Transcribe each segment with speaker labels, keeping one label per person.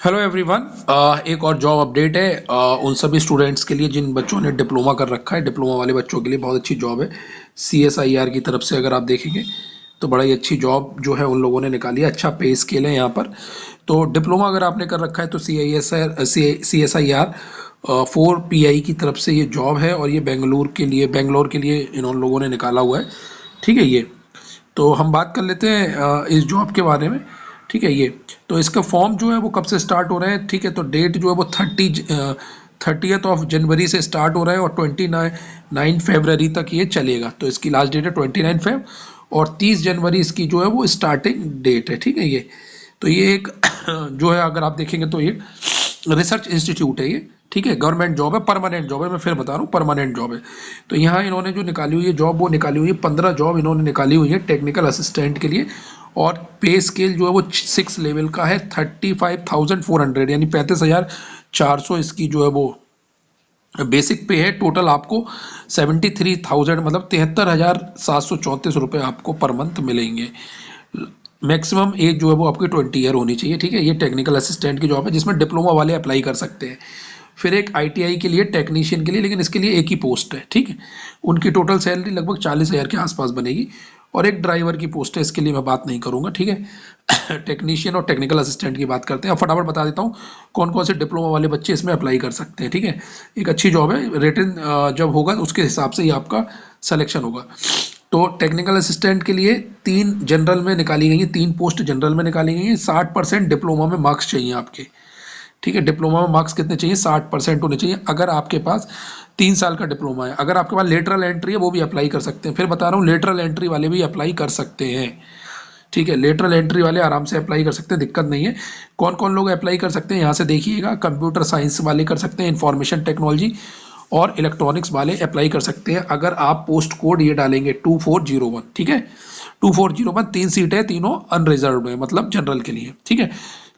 Speaker 1: Hello everyone. एक और job update है उन सभी स्टूडेंट्स के लिए जिन बच्चों ने डिप्लोमा कर रखा है। डिप्लोमा वाले बच्चों के लिए बहुत अच्छी जॉब है। CSIR की तरफ से अगर आप देखेंगे तो बड़ा ही अच्छी जॉब जो है उन लोगों ने निकाली है। अच्छा पे स्केल है यहाँ पर। तो डिप्लोमा अगर आपने कर रखा है तो CSIR 4PI की तरफ से ये जॉब है और ये बेंगलोर के लिए इन लोगों ने निकाला हुआ है। ठीक है ये। तो हम बात कर लेते हैं इस जॉब के बारे में। ठीक है ये। तो इसका फॉर्म जो है वो कब से स्टार्ट हो रहा है। ठीक है तो डेट जो है वो 30 से स्टार्ट हो रहा है और 29 फरवरी तक ये चलेगा। तो इसकी लास्ट डेट है 29 फेब और 30 जनवरी इसकी जो है वो स्टार्टिंग डेट है। ठीक है ये। तो ये एक जो है अगर आप देखेंगे तो ये रिसर्च इंस्टीट्यूट है ये। ठीक है गवर्नमेंट जॉब है, परमानेंट जॉब है, मैं फिर बता रहा हूँ परमानेंट जॉब है। तो यहाँ इन्होंने जो निकाली हुई है जॉब वो निकाली हुई है 15 जॉब इन्होंने निकाली हुई है टेक्निकल असिस्टेंट के लिए। और पे स्केल जो है वो 6 लेवल का है 35,400 यानी 35,400 इसकी जो है वो बेसिक पे है। टोटल आपको 73,000 मतलब 73,734 रुपये आपको पर मंथ मिलेंगे। मैक्सिमम एज जो है वो आपकी 20 ईयर होनी चाहिए। ठीक है ये टेक्निकल असिस्टेंट की जॉब है जिसमें डिप्लोमा वाले अप्लाई कर सकते हैं। फिर एक ITI के लिए टेक्नीशियन के लिए, लेकिन इसके लिए एक ही पोस्ट है। ठीक है उनकी टोटल सैलरी लगभग 40,000 के आसपास बनेगी। और एक ड्राइवर की पोस्ट है, इसके लिए मैं बात नहीं करूंगा। ठीक है टेक्नीशियन और टेक्निकल असिस्टेंट की बात करते हैं। अब फटाफट बता देता हूँ कौन कौन से डिप्लोमा वाले बच्चे इसमें अप्लाई कर सकते हैं। ठीक है एक अच्छी जॉब है। रिटन जब होगा उसके हिसाब से ही आपका सिलेक्शन होगा। तो टेक्निकल असिस्टेंट के लिए 3 जनरल में निकाली गई है, 3 पोस्ट जनरल में निकाली गई है। 60% डिप्लोमा में मार्क्स चाहिए आपके। ठीक है डिप्लोमा में मार्क्स कितने चाहिए, 60% होने चाहिए। अगर आपके पास 3 साल का डिप्लोमा है, अगर आपके पास लेटरल एंट्री है वो भी अप्लाई कर सकते हैं। फिर बता रहा हूँ लेटरल एंट्री वाले भी अप्लाई कर सकते हैं। ठीक है लेटरल एंट्री वाले आराम से अप्लाई कर सकते हैं, दिक्कत नहीं है। कौन कौन लोग अप्लाई कर सकते हैं यहाँ से देखिएगा। कंप्यूटर साइंस वाले कर सकते हैं, इंफॉर्मेशन टेक्नोलॉजी और इलेक्ट्रॉनिक्स वाले अप्लाई कर सकते हैं। अगर आप पोस्ट कोड ये डालेंगे 2401। ठीक है 2401 3 सीट है, तीनों अनरिजर्व है मतलब जनरल के लिए। ठीक है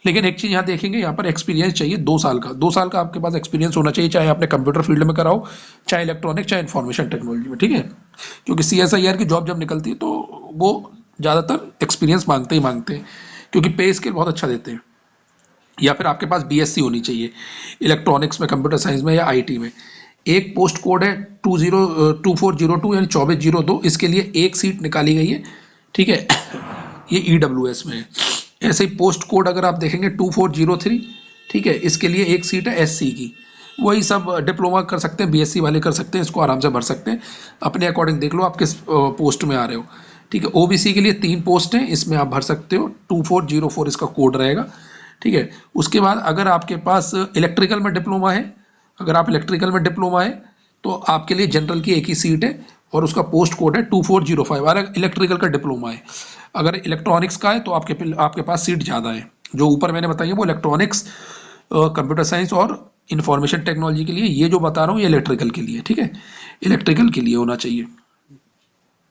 Speaker 1: लेकिन एक चीज़ यहाँ देखेंगे, यहाँ पर एक्सपीरियंस चाहिए 2 साल का। 2 साल का आपके पास एक्सपीरियंस होना चाहिए, चाहे आपने कंप्यूटर फील्ड में कराओ, चाहे इलेक्ट्रॉनिक, चाहे इन्फॉर्मेशन टेक्नोलॉजी में। ठीक है क्योंकि CSIR की जॉब जब निकलती है तो वो ज़्यादातर एक्सपीरियंस मांगते ही मांगते हैं, क्योंकि पे स्केल बहुत अच्छा देते हैं। या फिर आपके पास BSc होनी चाहिए इलेक्ट्रॉनिक्स में, कंप्यूटर साइंस में या IT में। एक पोस्ट कोड है 2402 यानी 2402, इसके लिए एक सीट निकाली गई है। ठीक है ये EWS में है। ऐसे ही पोस्ट कोड अगर आप देखेंगे 2403। ठीक है इसके लिए एक सीट है SC की। वही सब डिप्लोमा कर सकते हैं, BSc वाले कर सकते हैं, इसको आराम से भर सकते हैं। अपने अकॉर्डिंग देख लो आप किस पोस्ट में आ रहे हो। ठीक है OBC के लिए 3 पोस्ट हैं, इसमें आप भर सकते हो। 2404 इसका कोड रहेगा। ठीक है उसके बाद अगर आपके पास इलेक्ट्रिकल में डिप्लोमा है, अगर आप इलेक्ट्रिकल में डिप्लोमा है तो आपके लिए जनरल की एक ही सीट है और उसका पोस्ट कोड है 2405। अगर इलेक्ट्रिकल का डिप्लोमा है, अगर इलेक्ट्रॉनिक्स का है तो आपके पास सीट ज़्यादा है। जो ऊपर मैंने बताई है वो इलेक्ट्रॉनिक्स, कंप्यूटर साइंस और इंफॉर्मेशन टेक्नोलॉजी के लिए। ये जो बता रहा हूँ ये इलेक्ट्रिकल के लिए। ठीक है इलेक्ट्रिकल के लिए होना चाहिए।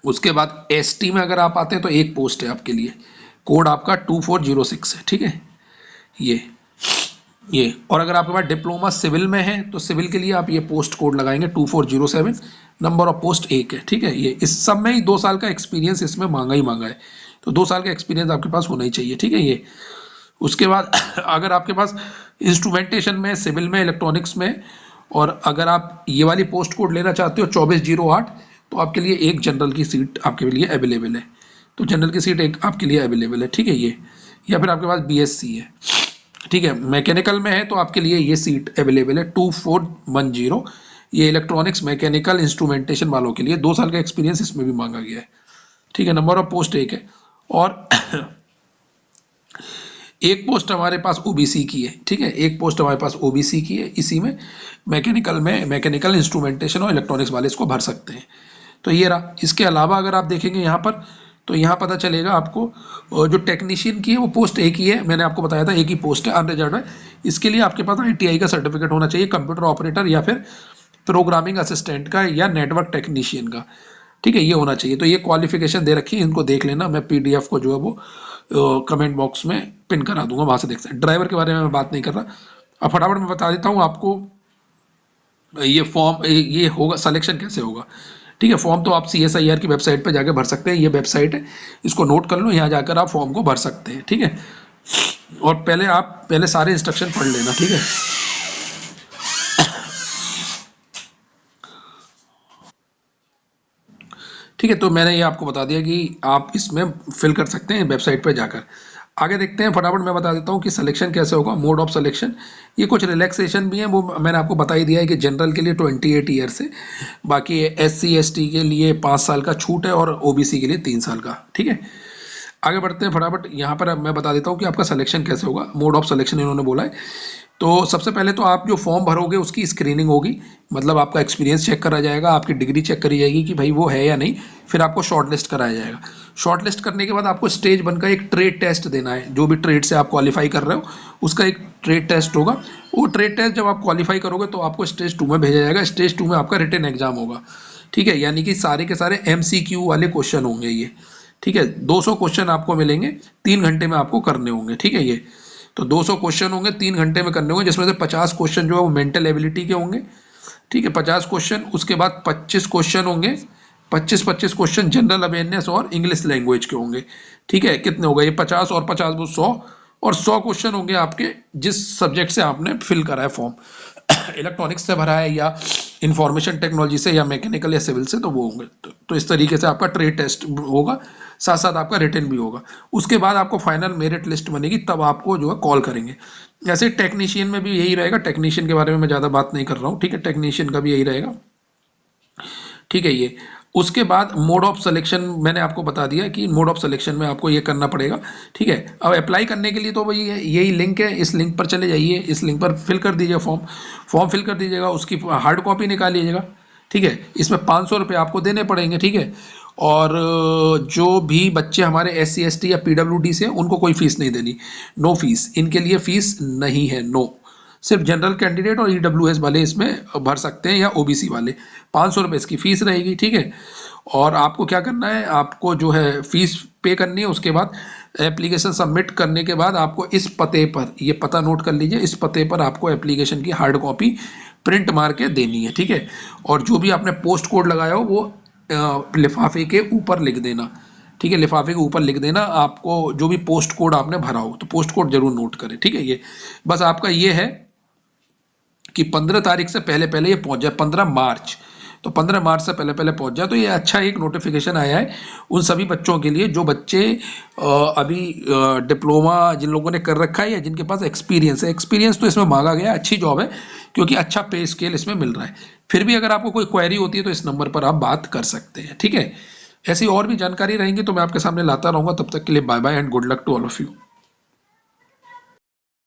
Speaker 1: उसके बाद ST में अगर आप आते हैं तो एक पोस्ट है आपके लिए, कोड आपका 2406 है। ठीक है ये और अगर आपके पास डिप्लोमा सिविल में है तो सिविल के लिए आप ये पोस्ट कोड लगाएंगे 2407। नंबर ऑफ पोस्ट एक है। ठीक है ये इस सब में ही 2 साल का एक्सपीरियंस इसमें मांगा ही मांगा है। तो 2 साल का एक्सपीरियंस आपके पास होना ही चाहिए। ठीक है ये। उसके बाद अगर आपके पास इंस्ट्रूमेंटेशन में, सिविल में, इलेक्ट्रॉनिक्स में, और अगर आप ये वाली पोस्ट कोड लेना चाहते हो 2408, तो आपके लिए एक जनरल की सीट आपके लिए अवेलेबल है। तो जनरल की सीट एक आपके लिए अवेलेबल है। ठीक है ये। या फिर आपके पास BSc है। ठीक है मैकेनिकल में है तो आपके लिए ये सीट अवेलेबल है 2410। ये इलेक्ट्रॉनिक्स, मैकेनिकल, इंस्ट्रूमेंटेशन वालों के लिए 2 साल का एक्सपीरियंस इसमें भी मांगा गया है। ठीक है नंबर ऑफ पोस्ट एक है और एक पोस्ट हमारे पास OBC की है। ठीक है एक पोस्ट हमारे पास OBC की है, इसी में मैकेनिकल, इंस्ट्रूमेंटेशन और इलेक्ट्रॉनिक्स वाले इसको भर सकते हैं। तो ये रहा। इसके अलावा अगर आप देखेंगे यहाँ पर तो यहाँ पता चलेगा आपको जो टेक्नीशियन की है वो पोस्ट एक ही है, मैंने आपको बताया था एक ही पोस्ट है, अनरिजर्व है। इसके लिए आपके पास ITI का सर्टिफिकेट होना चाहिए, कंप्यूटर ऑपरेटर या फिर प्रोग्रामिंग असिस्टेंट का या नेटवर्क टेक्नीशियन का। ठीक है ये होना चाहिए। तो ये क्वालिफिकेशन दे रखी है, इनको देख लेना। मैं PDF को जो है वो कमेंट बॉक्स में पिन करा दूंगा, वहाँ से देख सकते हैं। ड्राइवर के बारे में मैं बात नहीं कर रहा। अब फटाफट मैं बता देता हूँ आपको ये फॉर्म ये होगा सिलेक्शन कैसे होगा। ठीक है फॉर्म तो आप CSIR की वेबसाइट पे जाके भर सकते हैं, ये वेबसाइट है, इसको नोट कर लो, यहाँ जाकर आप फॉर्म को भर सकते हैं। ठीक है और पहले आप पहले सारे इंस्ट्रक्शन पढ़ लेना, ठीक है। ठीक है, तो मैंने ये आपको बता दिया कि आप इसमें फिल कर सकते हैं वेबसाइट पे जाकर। आगे देखते हैं, फटाफट मैं बता देता हूँ कि सिलेक्शन कैसे होगा, मोड ऑफ सिलेक्शन। ये कुछ रिलैक्सेशन भी है, वो मैंने आपको बता ही दिया है कि जनरल के लिए 28 ईयर से, बाकी SC ST के लिए 5 साल का छूट है और OBC के लिए 3 साल का, ठीक है। आगे बढ़ते हैं फटाफट, यहाँ पर अब मैं बता देता हूँ कि आपका सिलेक्शन कैसे होगा, मोड ऑफ सिलेक्शन इन्होंने बोला है। तो सबसे पहले तो आप जो फॉर्म भरोगे उसकी स्क्रीनिंग होगी, मतलब आपका एक्सपीरियंस चेक करा जाएगा, आपकी डिग्री चेक करी जाएगी कि भाई वो है या नहीं, फिर आपको शॉर्ट लिस्ट कराया जाएगा। शॉर्ट लिस्ट करने के बाद आपको स्टेज 1 का एक ट्रेड टेस्ट देना है, जो भी ट्रेड से आप क्वालिफाई कर रहे हो उसका एक ट्रेड टेस्ट होगा। वो ट्रेड टेस्ट जब आप क्वालिफाई करोगे तो आपको स्टेज 2 में भेजा जाएगा। स्टेज 2 में आपका रिटन एग्जाम होगा, ठीक है, यानी कि सारे के सारे MCQ वाले क्वेश्चन होंगे ये, ठीक है। 200 क्वेश्चन आपको मिलेंगे, 3 घंटे में आपको करने होंगे, ठीक है। ये तो 200 क्वेश्चन होंगे, 3 घंटे में करने होंगे, जिसमें से 50 क्वेश्चन जो है वो मेंटल एबिलिटी के होंगे, ठीक है, 50 क्वेश्चन। उसके बाद 25 क्वेश्चन होंगे, 25-25 क्वेश्चन जनरल अवेयरनेस और इंग्लिश लैंग्वेज के होंगे, ठीक है। कितने हो गए ये 50 और 50 वो 100, और 100 क्वेश्चन होंगे आपके जिस सब्जेक्ट से आपने फिल करा है फॉर्म, इलेक्ट्रॉनिक्स से भरा है या इंफॉर्मेशन टेक्नोलॉजी से या मैकेनिकल या सिविल से, तो वो होंगे। तो इस तरीके से आपका ट्रेड टेस्ट होगा, साथ साथ आपका रिटन भी होगा। उसके बाद आपको फाइनल मेरिट लिस्ट बनेगी, तब आपको जो है कॉल करेंगे। ऐसे टेक्नीशियन में भी यही रहेगा, टेक्नीशियन के बारे में मैं ज़्यादा बात नहीं कर रहा हूँ, ठीक है, टेक्नीशियन का भी यही रहेगा, ठीक है। ये उसके बाद मोड ऑफ सिलेक्शन मैंने आपको बता दिया कि मोड ऑफ सिलेक्शन में आपको ये करना पड़ेगा, ठीक है। अब अप्लाई करने के लिए तो भाई यही लिंक है, इस लिंक पर चले जाइए, इस लिंक पर फिल कर दीजिए फॉर्म, फॉर्म फिल कर दीजिएगा, उसकी हार्ड कॉपी निकाल लीजिएगा, ठीक है। इसमें 500 रुपये आपको देने पड़ेंगे, ठीक है। और जो भी बच्चे हमारे SC ST या PWD से हैं उनको कोई फीस नहीं देनी, नो फीस, इनके लिए फीस नहीं है, नो। सिर्फ जनरल कैंडिडेट और EWS वाले इसमें भर सकते हैं या OBC वाले। 500 रुपये इसकी फीस रहेगी, ठीक है। और आपको क्या करना है, आपको जो है फीस पे करनी है, उसके बाद एप्लीकेशन सबमिट करने के बाद आपको इस पते पर, ये पता नोट कर लीजिए, इस पते पर आपको एप्लीकेशन की हार्ड कॉपी प्रिंट मार के देनी है, ठीक है। और जो भी आपने पोस्ट कोड लगाया हो वो लिफाफे के ऊपर लिख देना, ठीक है, लिफाफे के ऊपर लिख देना आपको जो भी पोस्ट कोड आपने भरा हो, तो पोस्ट कोड जरूर नोट करें, ठीक है। ये बस आपका ये है कि 15 तारीख से पहले पहले ये पहुंच जाए, 15 मार्च, तो 15 मार्च से पहले पहले पहुंच जाए, तो ये अच्छा एक नोटिफिकेशन आया है उन सभी बच्चों के लिए जो बच्चे अभी डिप्लोमा जिन लोगों ने कर रखा है या जिनके पास एक्सपीरियंस है। एक्सपीरियंस तो इसमें मांगा गया, अच्छी जॉब है क्योंकि अच्छा पे स्केल इसमें मिल रहा है। फिर भी अगर आपको कोई क्वेरी होती है तो इस नंबर पर आप बात कर सकते हैं, ठीक है। ऐसी और भी जानकारी रहेंगी तो मैं आपके सामने लाता रहूंगा, तब तक के लिए bye bye and good luck to all of you.